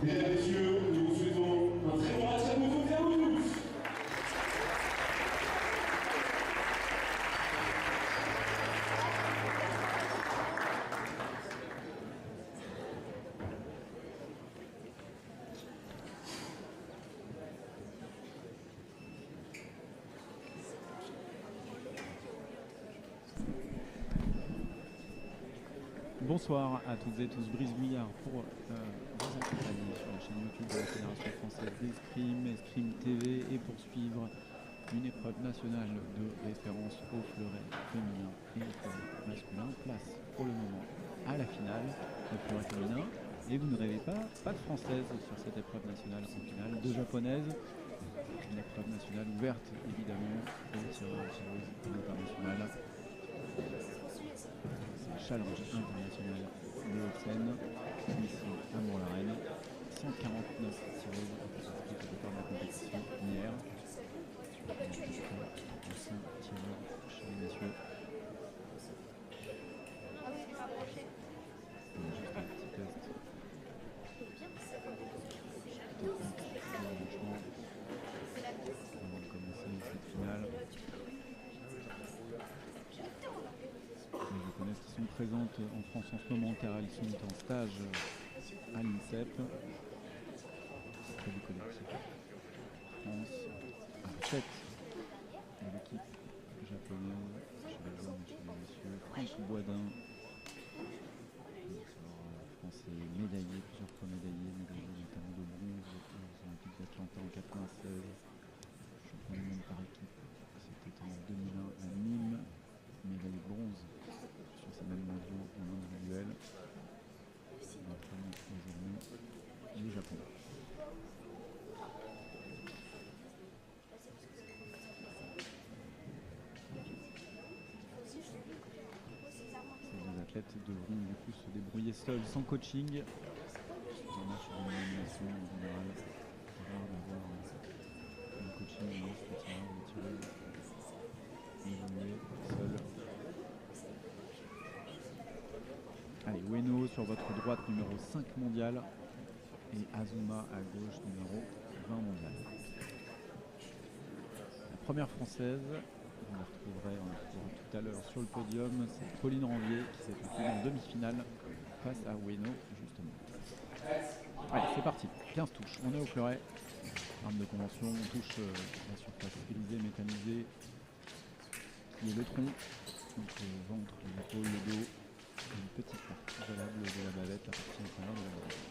Mesdames et messieurs, nous vous souhaitons un très bon match à vous toutes et à vous tous. Bonsoir à toutes et tous, Brice Bouillard pour vous accompagner sur la chaîne YouTube de la Fédération Française d'Escrime, Escrime TV, et poursuivre une épreuve nationale de référence au fleuret féminin et au fleuret masculin. Place pour le moment à la finale, le fleuret féminin, et vous ne rêvez pas de française sur cette épreuve nationale en finale, deux japonaises, une épreuve nationale ouverte évidemment aux tireurs et tireuses internationales. Challenge international de Hauts-de-Seine, ici à Bourg-la-Reine. 149 tireuses ont été inscrites au départ de la compétition hier. 5 tireurs chez les messieurs. Juste un petit test. Avant de commencer cette finale. Je connais qui sont présentes en France en ce moment car elles sont en stage à l'INSEP près du collectif France à 7 de l'équipe japonaise chez les hommes et chez les messieurs. Franck Boisdin, français médaillé, plusieurs fois médaillé notamment de bronze aux Olympiques d'Atlanta en 96, champion du monde par équipe, c'était en 2001 à Nîmes, médaille bronze sur ces mêmes mondiaux en individuel. Entraîne désormais le Japon. Ces deux athlètes devront du coup se débrouiller seuls, sans coaching. Dans un match de nomination en général, c'est rare d'avoir un coaching où les tireurs ou les tireuses évoluer seuls. Allez, Ueno sur votre droite, numéro 5 mondial, et Azuma à gauche, numéro 20 mondial. La première française, vous la retrouverez tout à l'heure sur le podium, c'est Pauline Ranvier qui s'est retrouvée en demi-finale face à Ueno, justement. Allez, c'est parti, 15 touches, on est au fleuret, arme de convention, on touche la surface stylisée, métallisée, qui est le tronc, donc le ventre, les épaules, le dos, une petite partie valable de la bavette, la partie inférieure de la bavette.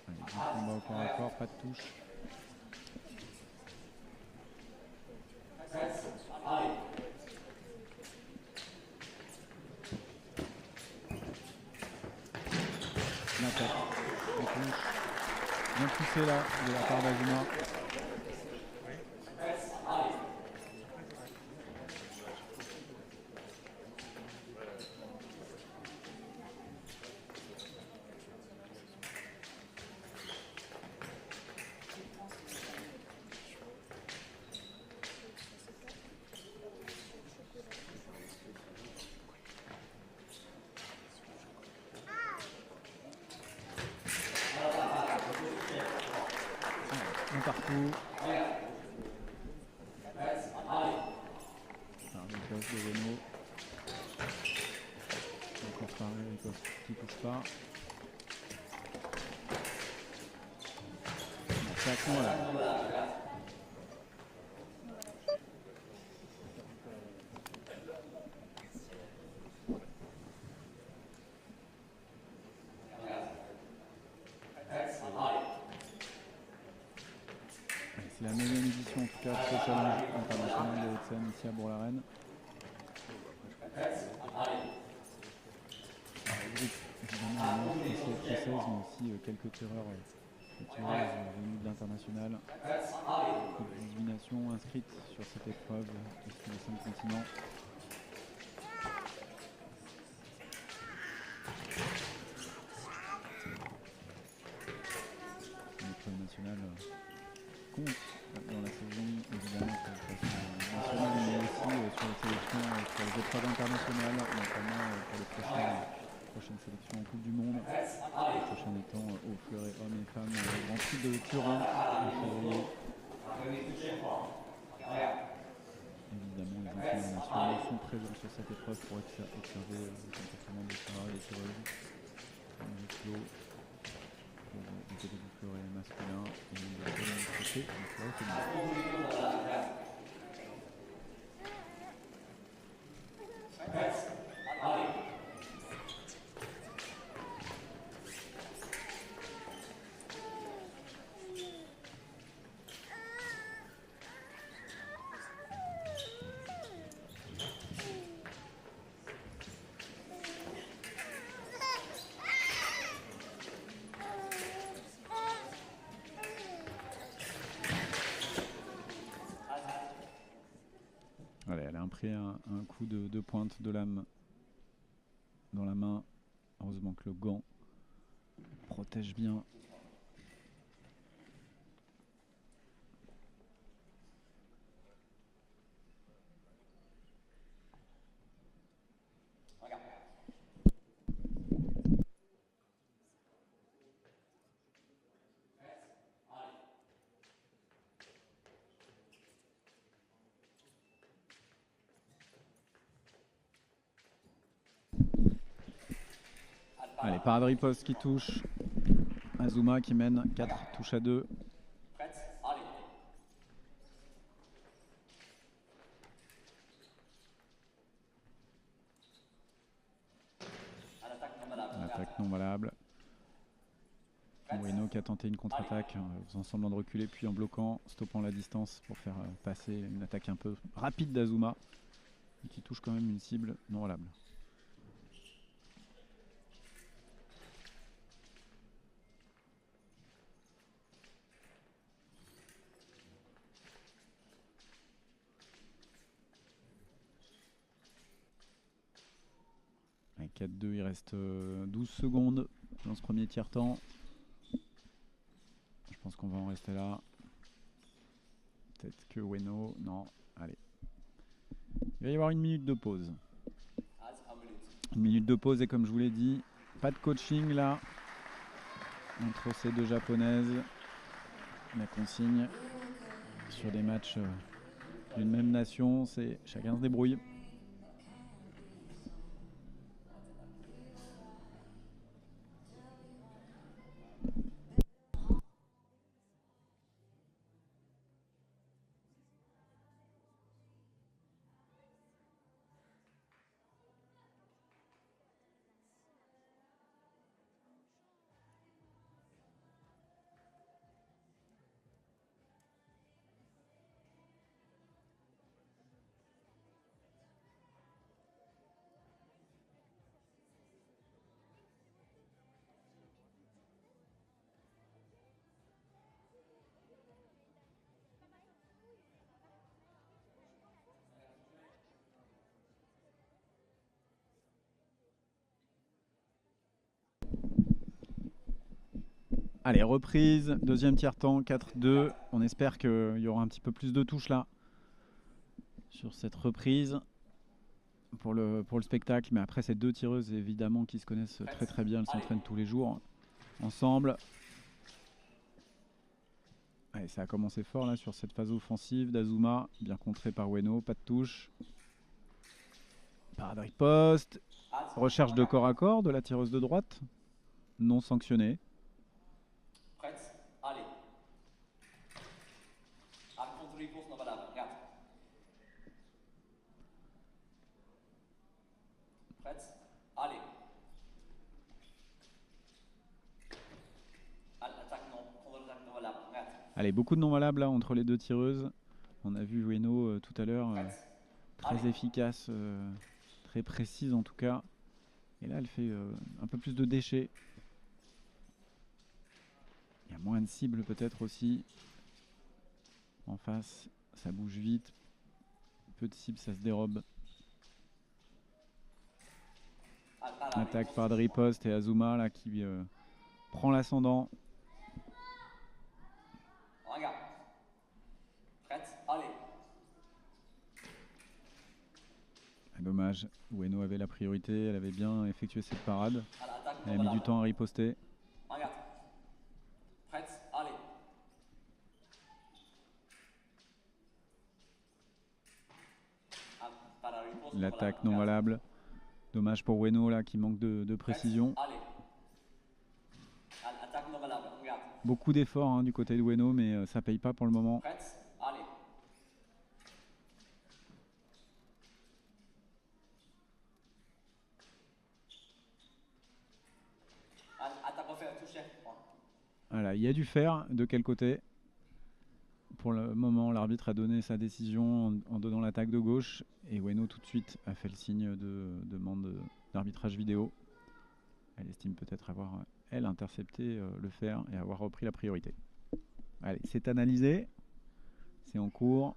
Allez, combat au corps à corps, pas de touche. L'attaque, on touche. Bien poussé là de la part d'Azuma. Un partout. Riposte de Ueno. Encore pareil, riposte qui ne touche pas. C'est à fond là. C'est la 9e édition en tout cas de ce challenge international de Hauts-de-Seine ici à Bourg-la-Reine. Le groupe évidemment française, mais aussi quelques tireurs et tireuses venus de l'international. Plus de 18 nations inscrites sur cette épreuve sur les 5 continents. L'épreuve nationale compte dans la Coupe du Monde. Le prochain étant au fleuret hommes et femmes au Grand Prix de Turin en février. Évidemment, les entraîneurs nationaux sont présents sur cette épreuve pour observer le comportement des tireurs et des tireuses. Pour du côté du fleuret masculin et du côté du fleuret féminin. Allez, elle a pris un coup de pointe de lame dans la main. Heureusement que le gant protège bien. Allez, parade riposte qui touche. Azuma qui mène 4 touches à 2. L'attaque non valable. Ueno qui a tenté une contre-attaque en faisant semblant de reculer puis en bloquant, stoppant la distance pour faire passer une attaque un peu rapide d'Azuma qui touche quand même une cible non valable. Avec 4-2, il reste 12 secondes dans ce premier tiers-temps. Je pense qu'on va en rester là. Peut-être que Ueno... Non, allez. Il va y avoir une minute de pause. Une minute de pause et comme je vous l'ai dit, pas de coaching là entre ces deux japonaises. La consigne sur des matchs d'une même nation, c'est chacun se débrouille. Allez, reprise, deuxième tiers-temps, 4-2. On espère qu'il y aura un petit peu plus de touches là sur cette reprise pour le spectacle. Mais après, ces deux tireuses évidemment qui se connaissent très très bien, elles s'entraînent tous les jours ensemble. Allez, ça a commencé fort là sur cette phase offensive d'Azuma, bien contré par Ueno, pas de touche. Parade riposte, recherche de corps à corps de la tireuse de droite, non sanctionnée. Allez, beaucoup de non valables là entre les deux tireuses. On a vu Ueno tout à l'heure, très efficace, très précise en tout cas. Et là, elle fait un peu plus de déchets. Il y a moins de cibles peut-être aussi. En face, ça bouge vite. Peu de cibles, ça se dérobe. Attaque par de riposte et Azuma là qui prend l'ascendant. Dommage, Ueno avait la priorité, elle avait bien effectué cette parade. Elle a mis du temps à riposter. Regarde. Prête, allez. L'attaque non valable. Dommage pour Ueno là qui manque de précision. Allez. Attaque non valable, regarde. Beaucoup d'efforts hein, du côté de Ueno, mais ça paye pas pour le moment. Prête, allez. Attaque offert, touché. Voilà, il y a du fer. De quel côté? Pour le moment, l'arbitre a donné sa décision en donnant l'attaque de gauche. Et Ueno tout de suite a fait le signe de demande d'arbitrage vidéo. Elle estime peut-être avoir, elle, intercepté le fer et avoir repris la priorité. Allez, c'est analysé. C'est en cours.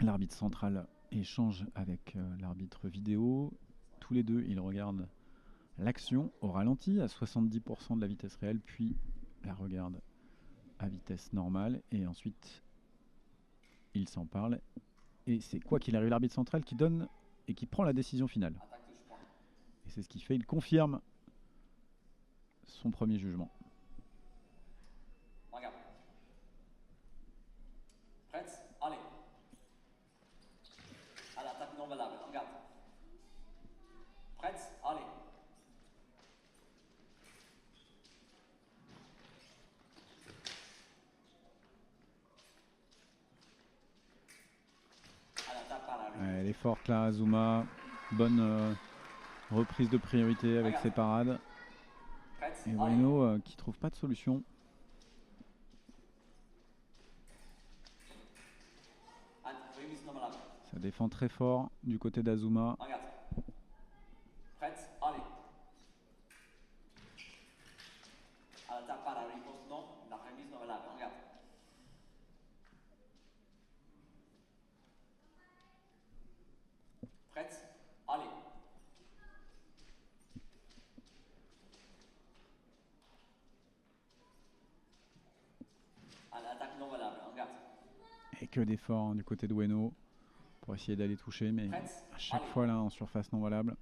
L'arbitre central échange avec l'arbitre vidéo. Tous les deux, ils regardent l'action au ralenti à 70% de la vitesse réelle, puis la regardent à vitesse normale et ensuite ils s'en parlent et c'est quoi qu'il arrive l'arbitre central qui donne et qui prend la décision finale et c'est ce qui fait, il confirme son premier jugement. Regarde. Prête, allez. À l'attaque non valable, regarde. Prête, allez. Elle est forte là, Azuma. Bonne reprise de priorité avec ses parades. Et Ueno qui trouve pas de solution. Ça défend très fort du côté d'Azuma. Prête, allez. À l'attaque par la riposte, non. La remise non valable, regarde. Prête, allez. À l'attaque non valable, regarde. Et que d'efforts du côté de Ueno pour essayer d'aller toucher, mais à chaque fois là en surface non valable.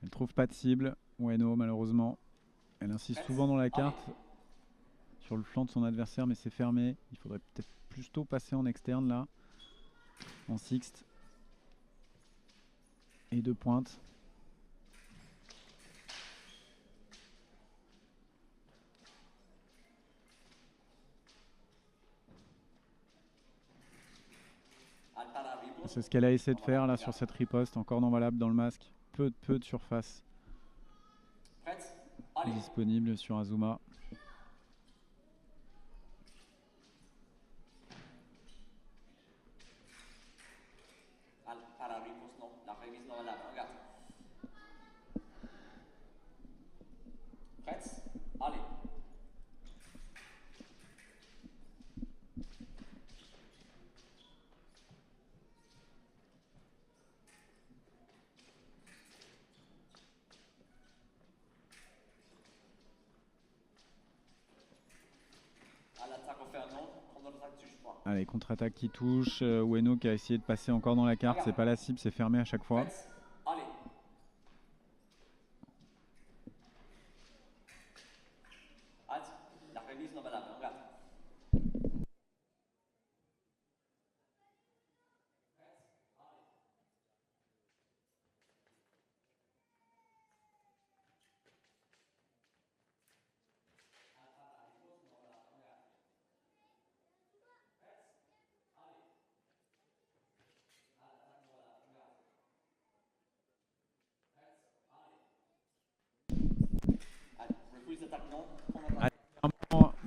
Elle trouve pas de cible, Ueno malheureusement. Elle insiste souvent dans la carte sur le flanc de son adversaire, mais c'est fermé. Il faudrait peut-être plutôt passer en externe là, en sixte et de pointe. C'est ce qu'elle a essayé de faire là sur cette riposte, encore non valable dans le masque. Peu de surface disponible sur Azuma. Allez, contre-attaque qui touche. Ueno qui a essayé de passer encore dans la carte. C'est pas la cible, c'est fermé à chaque fois.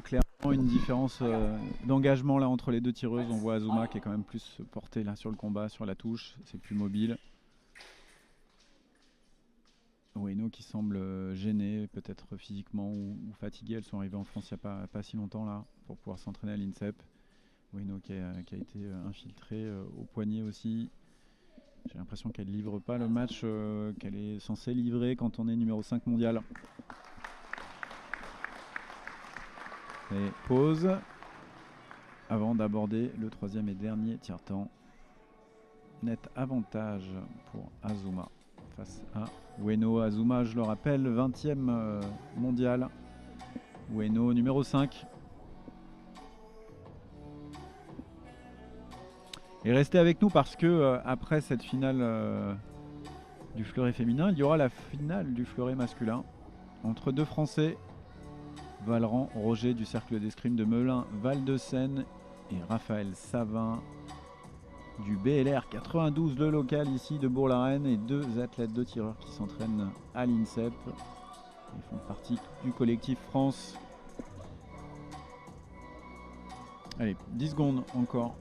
Clairement une différence d'engagement là entre les deux tireuses. On voit Azuma qui est quand même plus portée là sur le combat, sur la touche, c'est plus mobile. Ueno qui semble gêné, peut-être physiquement ou fatigué. Elles sont arrivées en France il n'y a pas si longtemps là pour pouvoir s'entraîner à l'INSEP. Ueno qui a été infiltré au poignet aussi. J'ai l'impression qu'elle ne livre pas le match qu'elle est censée livrer quand on est numéro 5 mondial. Et pause avant d'aborder le troisième et dernier tiers-temps. Net avantage pour Azuma face à Ueno. Azuma, je le rappelle, 20e mondial. Ueno numéro 5. Et restez avec nous parce que après cette finale du fleuret féminin, il y aura la finale du fleuret masculin entre deux Français, Valran Roger du Cercle d'Escrime de Melun Val-de-Seine et Raphaël Savin du BLR 92, le local ici de Bourg-la-Reine, et deux athlètes, deux tireurs qui s'entraînent à l'INSEP. Ils font partie du collectif France. Allez, 10 secondes encore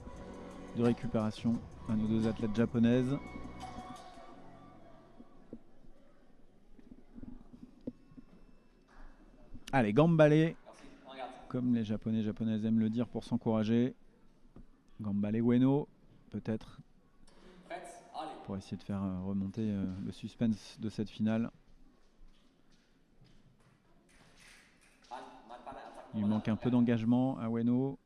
de récupération à nos deux athlètes japonaises. Allez, gambale, comme les japonais japonaises aiment le dire pour s'encourager. Gambale Ueno, peut-être, pour essayer de faire remonter le suspense de cette finale. Il manque un peu d'engagement à Ueno.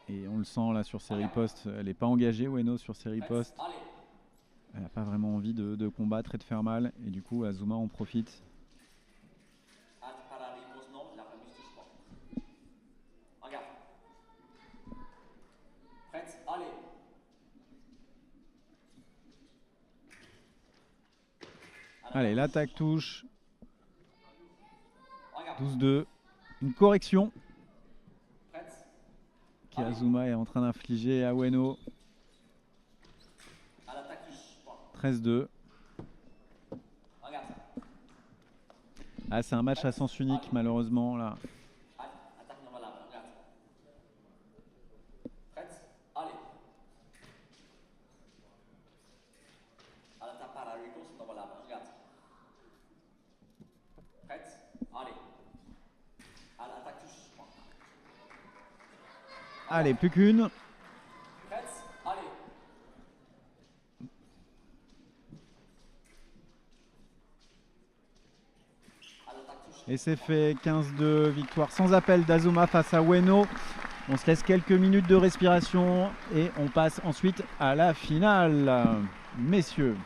Et on le sent là sur ses ripostes, elle n'est pas engagée Ueno sur ses ripostes. Elle n'a pas vraiment envie de combattre et de faire mal. Et du coup Azuma en profite. Allez, l'attaque touche. 12-2. Une correction qu'Azuma est en train d'infliger à Ueno. 13-2. Ah, c'est un match à sens unique malheureusement là. Allez, plus qu'une. Et c'est fait, 15-2, victoire sans appel d'Azuma face à Ueno. On se laisse quelques minutes de respiration et on passe ensuite à la finale. Messieurs.